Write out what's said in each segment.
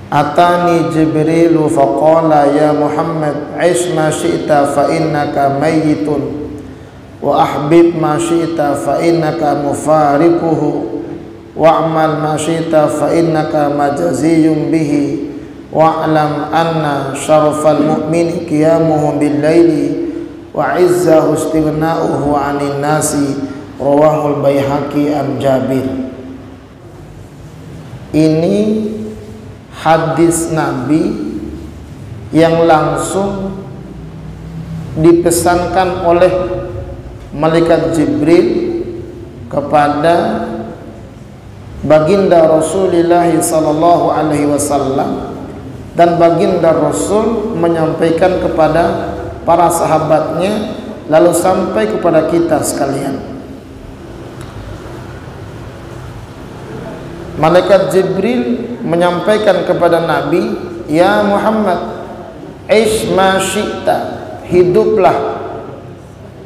Atani Jibrilu faqala ya Muhammad ish ma syi'ta fa innaka mayyitun wa ahbib ma syi'ta fa innaka mufariquhu wa'mal ma syi'ta fa innaka majaziyun bihi wa'lam anna syarafal mu'mini qiyamuhu bil laili wa 'izzahu istighna'uhu 'anil nasi. Rawahul Baihaqi an Jabir. Ini hadis Nabi yang langsung dipesankan oleh malaikat Jibril kepada baginda Rasulullah sallallahu alaihi wasallam, dan baginda Rasul menyampaikan kepada para sahabatnya lalu sampai kepada kita sekalian. Malaikat Jibril menyampaikan kepada Nabi, ya Muhammad, ish ma syi'ta, hiduplah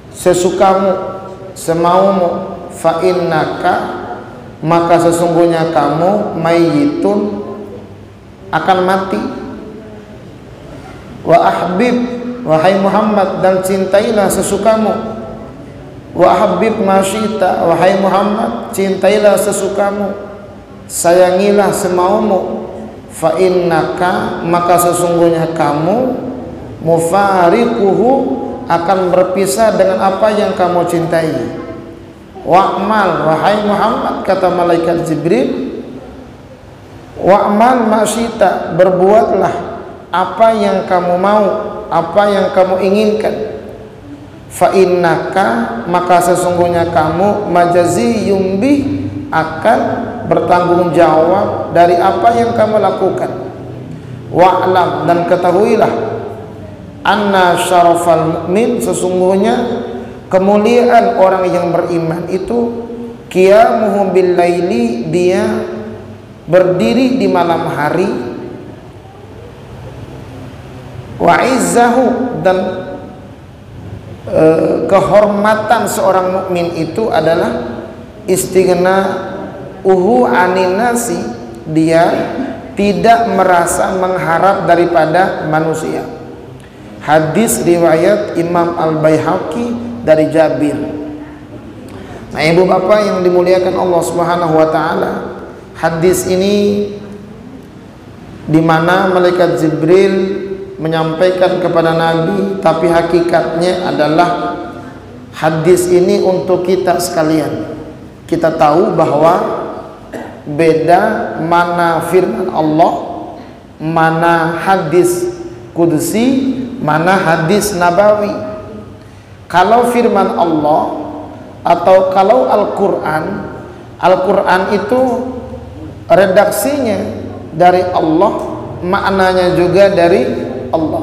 sesukamu, semaumu, fa innaka, maka sesungguhnya kamu mayyitun, akan mati. Wa ahbib, wahai Muhammad, dan cintailah sesukamu. Wa habib ma syi'ta, wahai Muhammad, cintailah sesukamu, sayangilah semaumu. Fa innaka, maka sesungguhnya kamu, mufariquhu, akan berpisah dengan apa yang kamu cintai. Wa'mal, wahai Muhammad, kata malaikat Jibril, wa'mal ma syi'ta, berbuatlah apa yang kamu mau, apa yang kamu inginkan. Fa innaka, maka sesungguhnya kamu, majaziyun bih, akan bertanggung jawab dari apa yang kamu lakukan. Wa'lam, dan ketahuilah, anna syarafal mu'min, sesungguhnya kemuliaan orang yang beriman itu, qiyamuhu bil laili, dia berdiri di malam hari, wa izzahu, dan kehormatan seorang mukmin itu adalah istighna'uhu 'anil nasi, dia tidak merasa mengharap daripada manusia. Hadis riwayat Imam Al-Baihaqi dari Jabir. Nah, ibu bapak yang dimuliakan Allah Subhanahu wa taala, hadis ini di mana malaikat Jibril menyampaikan kepada Nabi, tapi hakikatnya adalah hadis ini untuk kita sekalian. Kita tahu bahwa beda mana firman Allah, mana hadis qudsi, mana hadis nabawi. Kalau firman Allah atau kalau Al-Quran, Al-Quran itu redaksinya dari Allah, maknanya juga dari Allah.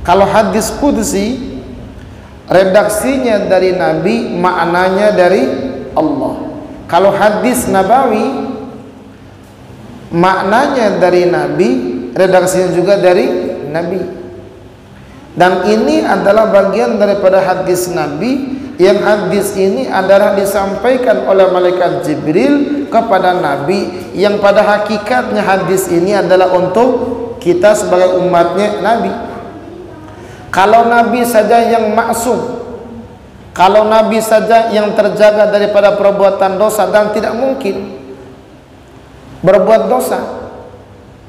Kalau hadis qudsi, redaksinya dari Nabi, maknanya dari Allah. Kalau hadis nabawi, maknanya dari Nabi, redaksinya juga dari Nabi. Dan ini adalah bagian daripada hadis Nabi, yang hadis ini adalah disampaikan oleh malaikat Jibril kepada Nabi, yang pada hakikatnya hadis ini adalah untuk kita sebagai umatnya Nabi. Kalau Nabi saja yang maksum, kalau Nabi saja yang terjaga daripada perbuatan dosa, dan tidak mungkin berbuat dosa,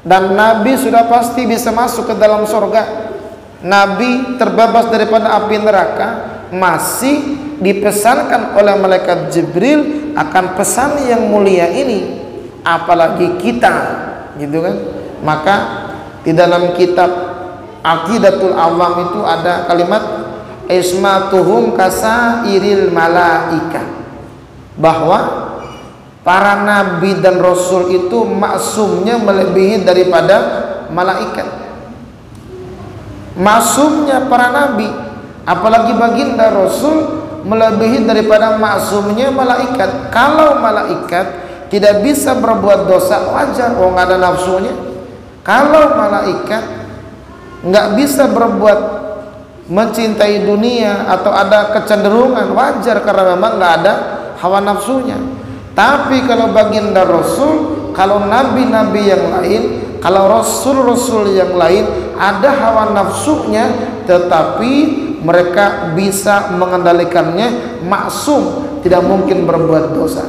dan Nabi sudah pasti bisa masuk ke dalam surga, Nabi terbebas daripada api neraka, masih dipesankan oleh malaikat Jibril akan pesan yang mulia ini, apalagi kita, gitu kan? Maka di dalam kitab Aqidatul Awam itu ada kalimat ismatuhum kasairil malaika, bahwa para nabi dan rasul itu maksumnya melebihi daripada malaikat. Maksumnya para nabi, apalagi baginda rasul, melebihi daripada maksumnya malaikat. Kalau malaikat tidak bisa berbuat dosa, wajar, oh nggak ada nafsunya. Kalau malaikat nggak bisa berbuat mencintai dunia atau ada kecenderungan, wajar, karena memang nggak ada hawa nafsunya. Tapi kalau baginda rasul, kalau nabi-nabi yang lain, Kalau rasul-rasul yang lain ada hawa nafsunya, tetapi mereka bisa mengendalikannya, maksum, tidak mungkin berbuat dosa.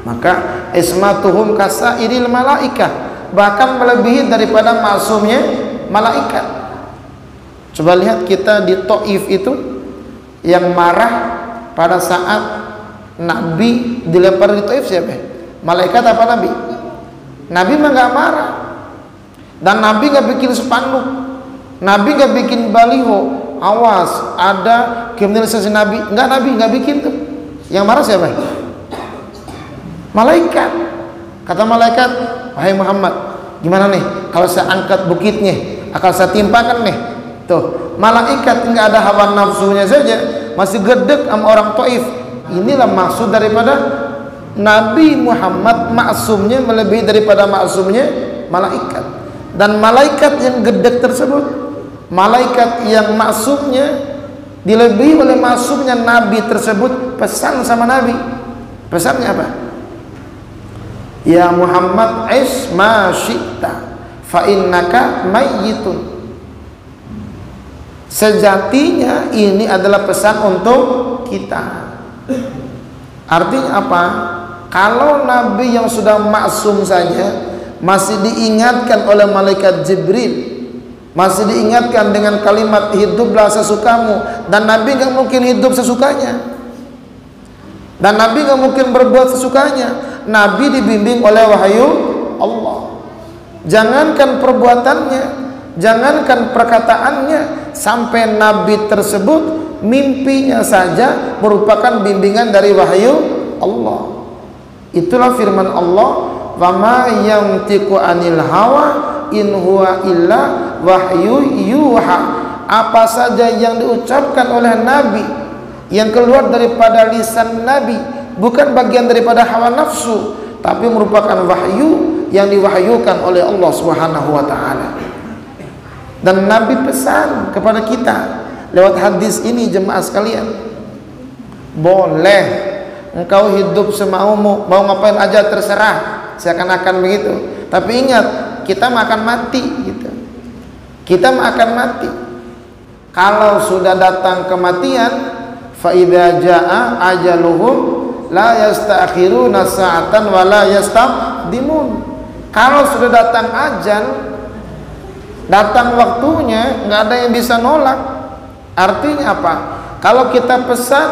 Maka ismatuhum kasairil malaikah, bahkan melebihi daripada maksumnya malaikat. Coba lihat kita di Taif itu, yang marah pada saat Nabi dilempar di Taif siapa? Malaikat apa Nabi? Nabi mah nggak marah, dan Nabi nggak bikin spanduk, Nabi nggak bikin baliho, awas ada kriminalisasi Nabi, Nabi nggak bikin tuh. Yang marah siapa? Malaikat. Kata malaikat, wahai Muhammad, gimana nih kalau saya angkat bukitnya, akan saya timpakan nih. Tuh, malaikat nggak ada hawa nafsunya saja, masih gedek sama orang Taif. Inilah maksud daripada Nabi Muhammad, maksumnya melebihi daripada maksumnya malaikat. Dan malaikat yang gedek tersebut, malaikat yang maksumnya dilebihi oleh maksumnya Nabi tersebut, pesan sama Nabi. Pesannya apa? Ya Muhammad, ish ma syi'ta fa innaka mayyitun. Sejatinya ini adalah pesan untuk kita. Artinya apa? Kalau Nabi yang sudah maksum saja masih diingatkan oleh malaikat Jibril, masih diingatkan dengan kalimat hiduplah sesukamu, dan Nabi nggak mungkin hidup sesukanya, dan Nabi nggak mungkin berbuat sesukanya. Nabi dibimbing oleh wahyu Allah. Jangankan perbuatannya, jangankan perkataannya, sampai Nabi tersebut mimpinya saja merupakan bimbingan dari wahyu Allah. Itulah firman Allah, wa ma yantiqu anil hawa in huwa illa wahyu yuha. Apa saja yang diucapkan oleh Nabi, yang keluar daripada lisan Nabi, bukan bagian daripada hawa nafsu, tapi merupakan wahyu yang diwahyukan oleh Allah Subhanahu wa taala. Dan Nabi pesan kepada kita lewat hadis ini, jemaah sekalian, boleh engkau hidup semaumu, mau ngapain aja terserah, seakan-akan begitu. Tapi ingat, kita akan mati gitu. Kita akan mati. Kalau sudah datang kematian, fa idza jaa ajaluhum la yastakhiruna sa'atan wa la yastaqdimun. Kalau sudah datang ajal, datang waktunya, nggak ada yang bisa nolak. Artinya apa? Kalau kita pesan,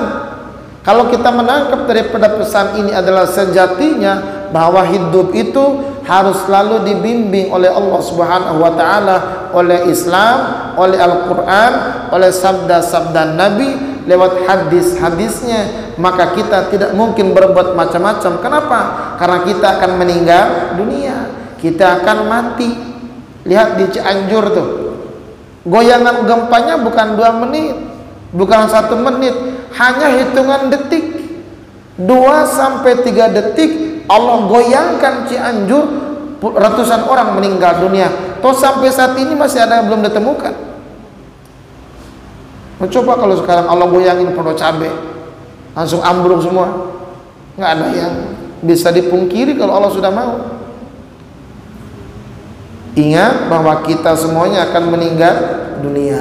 kalau kita menangkap daripada pesan ini adalah sejatinya bahwa hidup itu harus selalu dibimbing oleh Allah Subhanahu wa taala, oleh Islam, oleh Al-Qur'an, oleh sabda-sabda Nabi, lewat hadis-hadisnya, maka kita tidak mungkin berbuat macam-macam. Kenapa? Karena kita akan meninggal dunia, kita akan mati. Lihat di Cianjur tuh, goyangan gempanya bukan 2 menit, bukan 1 menit, hanya hitungan detik, 2-3 detik Allah goyangkan Cianjur, ratusan orang meninggal dunia. Toh sampai saat ini masih ada yang belum ditemukan. Coba kalau sekarang Allah goyangin Pondok Cabe, langsung ambruk semua, nggak ada yang bisa dipungkiri kalau Allah sudah mau. Ingat bahwa kita semuanya akan meninggal dunia.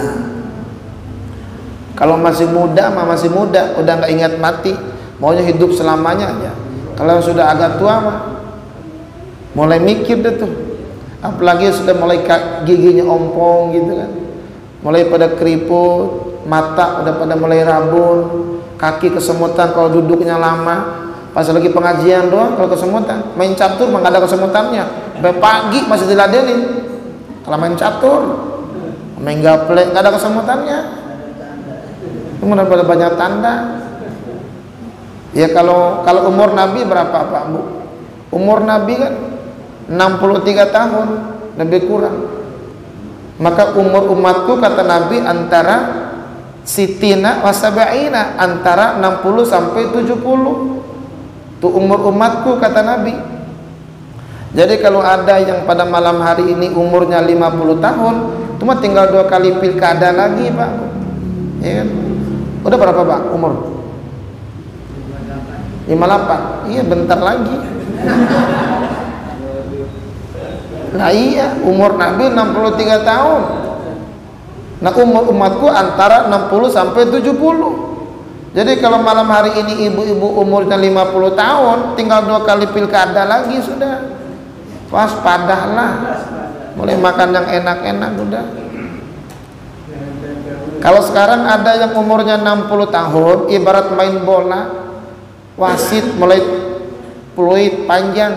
Kalau masih muda mah masih muda, udah nggak ingat mati, maunya hidup selamanya aja. Kalau sudah agak tua mah mulai mikir deh tuh, apalagi sudah mulai giginya ompong gitu kan, mulai pada keriput, mata udah pada mulai rabun, kaki kesemutan kalau duduknya lama. Pas lagi pengajian doang kalau kesemutan, main catur mah nggak ada kesemutannya, sampai pagi masih diladenin. Kalau main catur, main gaplek nggak ada kesemutannya, itu pada banyak tanda. Ya kalau umur Nabi berapa Pak Bu? Umur Nabi kan 63 tahun lebih kurang. Maka umur umatku kata Nabi antara sitina wasabaina, antara 60 sampai 70. Itu umur umatku kata Nabi. Jadi kalau ada yang pada malam hari ini umurnya 50 tahun, cuma tinggal 2 kali pilkada lagi Pak. Ya kan? Udah berapa Pak umur? 58. Iya bentar lagi. Nah iya, umur Nabi 63 tahun. Nah umur umatku antara 60 sampai 70. Jadi kalau malam hari ini ibu-ibu umurnya 50 tahun, tinggal 2 kali pilkada lagi sudah. Waspadalah, mulai makan yang enak-enak udah. Kalau sekarang ada yang umurnya 60 tahun, ibarat main bola, wasit mulai peluit panjang.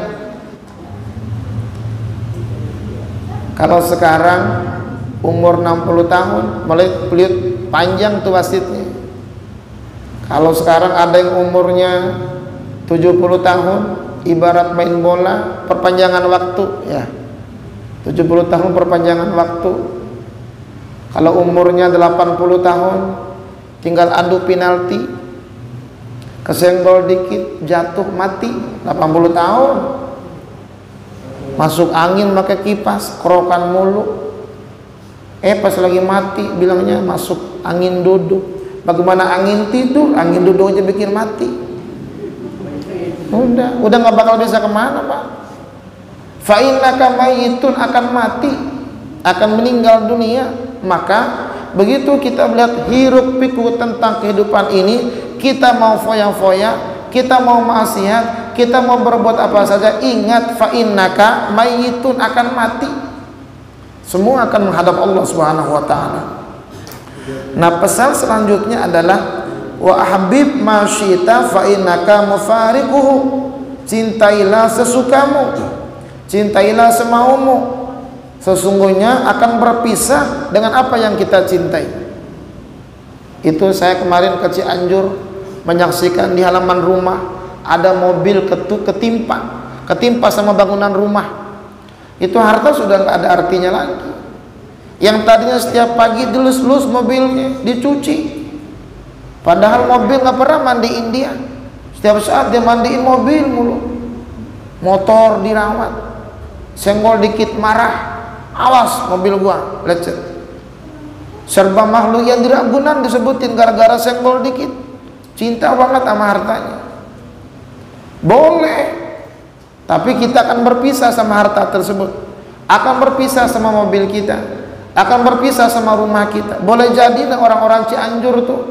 Kalau sekarang umur 60 tahun, mulai peluit panjang tuh wasitnya. Kalau sekarang ada yang umurnya 70 tahun, ibarat main bola, perpanjangan waktu ya. 70 tahun perpanjangan waktu. Kalau umurnya 80 tahun, tinggal adu penalti, kesenggol dikit jatuh mati. 80 tahun masuk angin pakai kipas, kerokan mulu. Pas lagi mati bilangnya masuk angin duduk. Bagaimana angin tidur, angin duduk aja bikin mati. Udah nggak bakal bisa kemana Pak. Fa innaka mayyitun, akan mati, akan meninggal dunia. Maka begitu kita melihat hiruk pikuk tentang kehidupan ini, kita mau foya-foya, kita mau maksiat, kita mau berbuat apa saja, ingat fa innaka mayyitun, akan mati. Semua akan menghadap Allah Subhanahu wa taala. Nah, pesan selanjutnya adalah wa habib ma syi'ta fa innaka mufariquhu. Cintailah sesukamu, cintailah semaumu, sesungguhnya akan berpisah dengan apa yang kita cintai. Itu saya kemarin ke Cianjur menyaksikan di halaman rumah ada mobil ketimpa sama bangunan rumah. Itu harta sudah nggak ada artinya lagi. Yang tadinya setiap pagi dilus-lus mobilnya, dicuci, padahal mobil nggak pernah mandiin dia. Setiap saat dia mandiin mobil mulu. Motor dirawat, senggol dikit marah, awas mobil gua lecet. Serba makhluk yang di Ragunan disebutin gara-gara senggol dikit. Cinta banget sama hartanya. Boleh, tapi kita akan berpisah sama harta tersebut, akan berpisah sama mobil kita, akan berpisah sama rumah kita. Boleh jadi orang-orang Cianjur tuh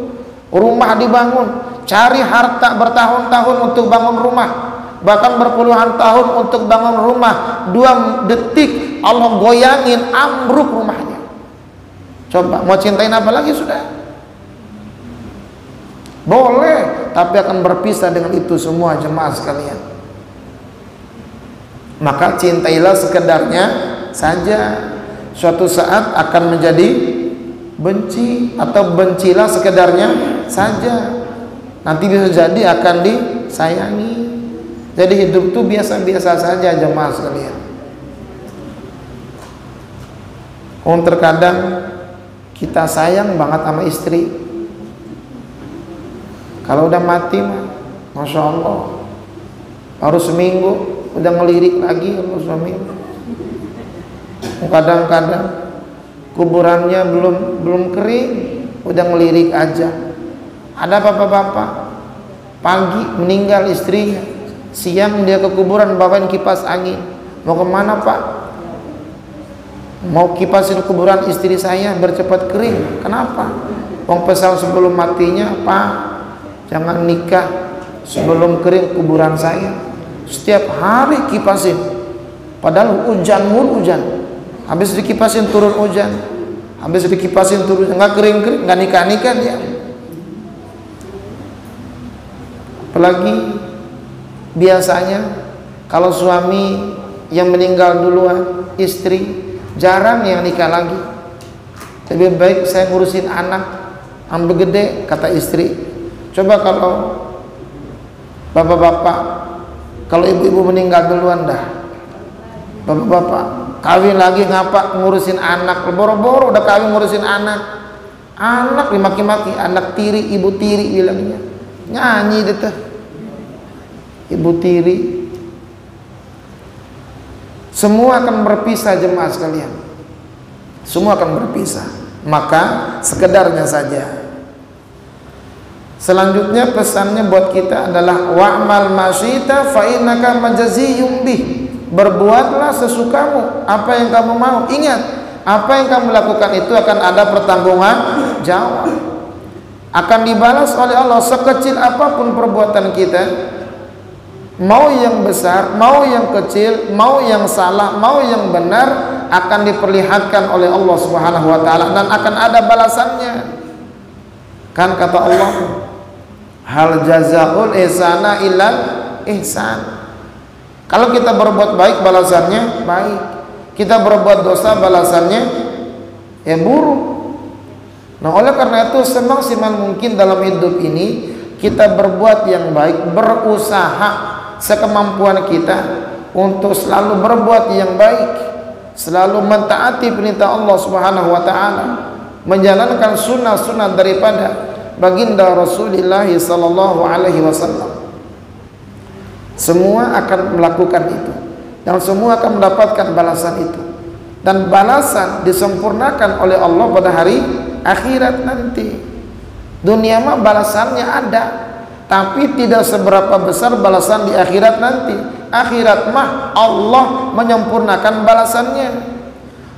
rumah dibangun, cari harta bertahun-tahun untuk bangun rumah, bahkan berpuluhan tahun untuk bangun rumah. 2 detik Allah goyangin, ambruk rumahnya. Coba mau cintain apa lagi sudah? Boleh, tapi akan berpisah dengan itu semua jemaah sekalian. Maka cintailah sekedarnya saja. Suatu saat akan menjadi benci, atau bencilah sekedarnya saja. Nanti bisa jadi akan disayangi. Jadi hidup itu biasa-biasa saja jemaah sekalian. Terkadang kita sayang banget sama istri, kalau udah mati mah Masya Allah, baru seminggu udah ngelirik lagi sama suami. Kadang-kadang kuburannya belum kering, udah ngelirik aja. Ada bapak-bapak pagi meninggal istrinya, siang dia ke kuburan bawain kipas angin. Mau kemana Pak? Mau kipasin kuburan istri saya biar cepat kering. Kenapa? Wong pesan sebelum matinya, Pak, jangan nikah sebelum kering kuburan saya. Setiap hari kipasin, padahal hujan mulu, hujan. Habis dikipasin turun hujan, habis dikipasin turun, nggak kering-kering, nggak nikah-nikah dia. Apalagi biasanya kalau suami yang meninggal duluan, istri jarang yang nikah lagi. Lebih baik saya ngurusin anak ambil gede, kata istri. Coba kalau bapak-bapak, kalau ibu-ibu meninggal duluan dah, bapak-bapak kawin lagi ngapa ngurusin anak, boro-boro udah kawin ngurusin anak. Anak dimaki-maki, anak tiri, ibu tiri bilangnya. Nyanyi deh tuh, ibu tiri. Semua akan berpisah jemaah sekalian, semua akan berpisah. Maka sekedarnya saja. Selanjutnya pesannya buat kita adalah wa'mal masyita fa innaka majaziyum bih. berbuatlah sesukamu, apa yang kamu mau. Ingat, apa yang kamu lakukan itu akan ada pertanggungan jawab, akan dibalas oleh Allah. Sekecil apapun perbuatan kita, mau yang besar, mau yang kecil, mau yang salah, mau yang benar, akan diperlihatkan oleh Allah Subhanahu wa taala dan akan ada balasannya. Kan kata Allah, hal jazaul ihsana illal ihsan. Kalau kita berbuat baik, balasannya baik. Kita berbuat dosa, balasannya ya buruk. Nah, oleh karena itu semaksimal mungkin dalam hidup ini kita berbuat yang baik, berusaha sekemampuan kita untuk selalu berbuat yang baik, selalu mentaati perintah Allah Subhanahu wa taala, menjalankan sunnah-sunnah daripada baginda Rasulullah sallallahu alaihi wasallam. Semua akan melakukan itu dan semua akan mendapatkan balasan itu, dan balasan disempurnakan oleh Allah pada hari akhirat nanti. Dunia mah balasannya ada, tapi tidak seberapa besar balasan di akhirat nanti. Akhirat mah Allah menyempurnakan balasannya.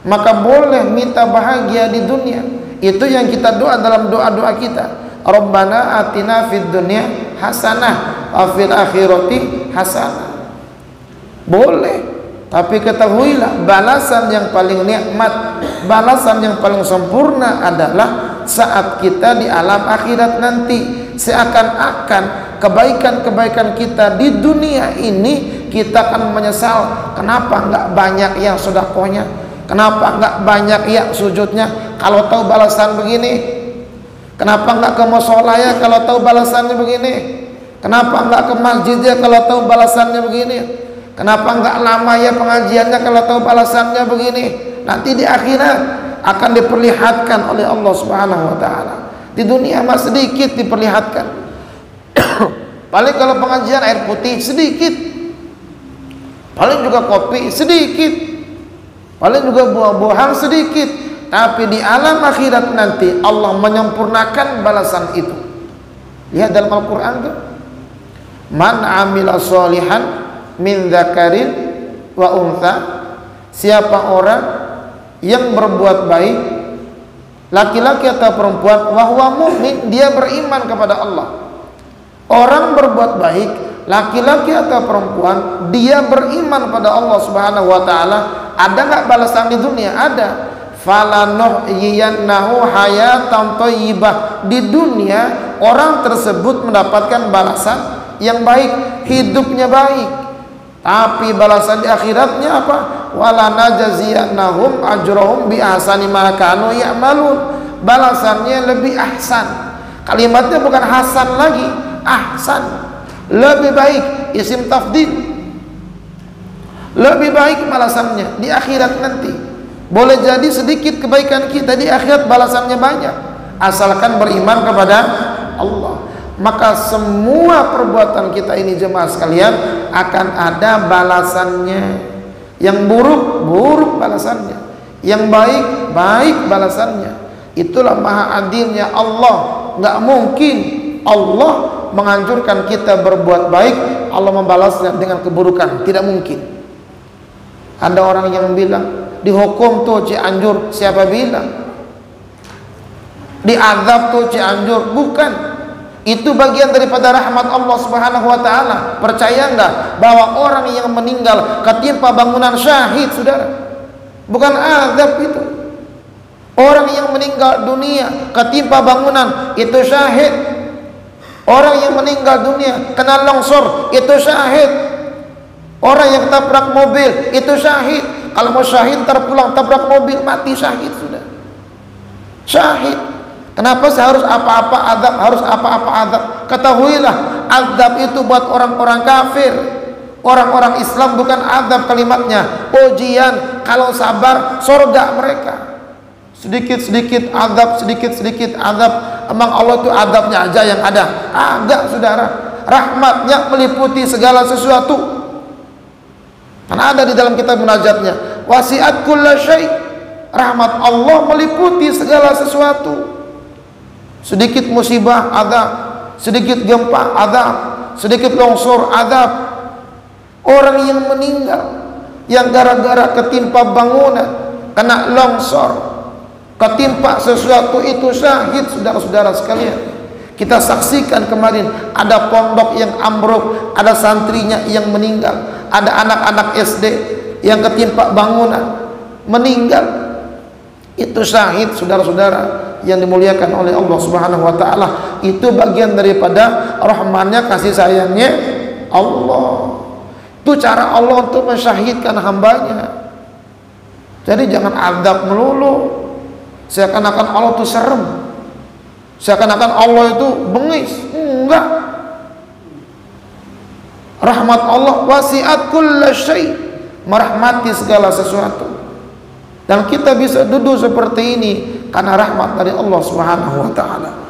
Maka boleh minta bahagia di dunia, itu yang kita doa dalam doa-doa kita. Rabbana atina fid dunya hasanah wa fil akhirati hasanah. Boleh, tapi ketahuilah balasan yang paling nikmat, balasan yang paling sempurna adalah saat kita di alam akhirat nanti. Seakan-akan kebaikan-kebaikan kita di dunia ini kita akan menyesal. Kenapa enggak banyak yang sedekahnya? Kenapa enggak banyak yang sujudnya kalau tahu balasan begini? Kenapa enggak ke mushola ya kalau tahu balasannya begini? Kenapa enggak ke masjidnya kalau tahu balasannya begini? Kenapa enggak lama ya pengajiannya kalau tahu balasannya begini? Nanti di akhirat akan diperlihatkan oleh Allah Subhanahu wa taala. Di dunia mah sedikit diperlihatkan. Paling kalau pengajian air putih sedikit, paling juga kopi sedikit, paling juga buah-buahan sedikit. Tapi di alam akhirat nanti Allah menyempurnakan balasan itu. Lihat dalam Al-Quran tuh, man amila sholihan min dzakarin wa untha, siapa orang yang berbuat baik, laki-laki atau perempuan, wa huwa mu'min, dia beriman kepada Allah. Orang berbuat baik, laki-laki atau perempuan, dia beriman pada Allah Subhanahu wa taala. Ada enggak balasan di dunia? Ada. Falanuhyiyannahu hayatan thayyibah. Di dunia orang tersebut mendapatkan balasan yang baik, hidupnya baik. Tapi balasan di akhiratnya apa? Wala najziyannahum ajrahum bi ahsani ma kanu ya'malun. Balasannya lebih ahsan. Kalimatnya bukan hasan lagi, ahsan. Lebih baik, isim tafdil. Lebih baik balasannya di akhirat nanti. Boleh jadi sedikit kebaikan kita di akhirat, balasannya banyak, asalkan beriman kepada Allah. Maka semua perbuatan kita ini jemaah sekalian akan ada balasannya. Yang buruk, buruk balasannya. Yang baik, baik balasannya. Itulah maha adilnya Allah. Nggak mungkin Allah menganjurkan kita berbuat baik, Allah membalasnya dengan keburukan. Tidak mungkin. Ada orang yang bilang dihukum tuh Cianjur, siapa bilang? Diazab tuh Cianjur, bukan. Itu bagian daripada rahmat Allah Subhanahu wa taala. Percaya enggak bahwa orang yang meninggal ketimpa bangunan syahid, saudara? Bukan azab itu. Orang yang meninggal dunia ketimpa bangunan itu syahid. Orang yang meninggal dunia kena longsor itu syahid. Orang yang tabrak mobil itu syahid. Kalau mau syahid terpulang tabrak mobil mati syahid sudah. Syahid. Kenapa harus apa-apa azab, harus apa-apa azab? Ketahuilah, azab itu buat orang-orang kafir. Orang-orang Islam bukan azab kalimatnya, ujian. Kalau sabar, surga mereka. Sedikit-sedikit azab, sedikit-sedikit azab. Emang Allah itu azabnya aja yang ada? Agak, saudara. Rahmatnya meliputi segala sesuatu. Karena ada di dalam kitab munajatnya, wasi'at kulla syai'. Rahmat Allah meliputi segala sesuatu. Sedikit musibah azab, sedikit gempa azab, sedikit longsor azab. Orang yang meninggal yang gara-gara ketimpa bangunan, kena longsor, ketimpa sesuatu itu syahid, saudara-saudara sekalian. Kita saksikan kemarin ada pondok yang ambruk, ada santrinya yang meninggal, ada anak-anak SD yang ketimpa bangunan meninggal. Itu syahid, saudara-saudara yang dimuliakan oleh Allah Subhanahu wa taala. Itu bagian daripada rahmannya, kasih sayangnya Allah. Itu cara Allah untuk mensyahidkan hambanya. Jadi jangan adab melulu, seakan-akan Allah itu serem, seakan-akan Allah itu bengis. Enggak. Rahmat Allah wasi'at kulla syai', merahmati segala sesuatu. Dan kita bisa duduk seperti ini karena rahmat dari Allah Subhanahu wa taala.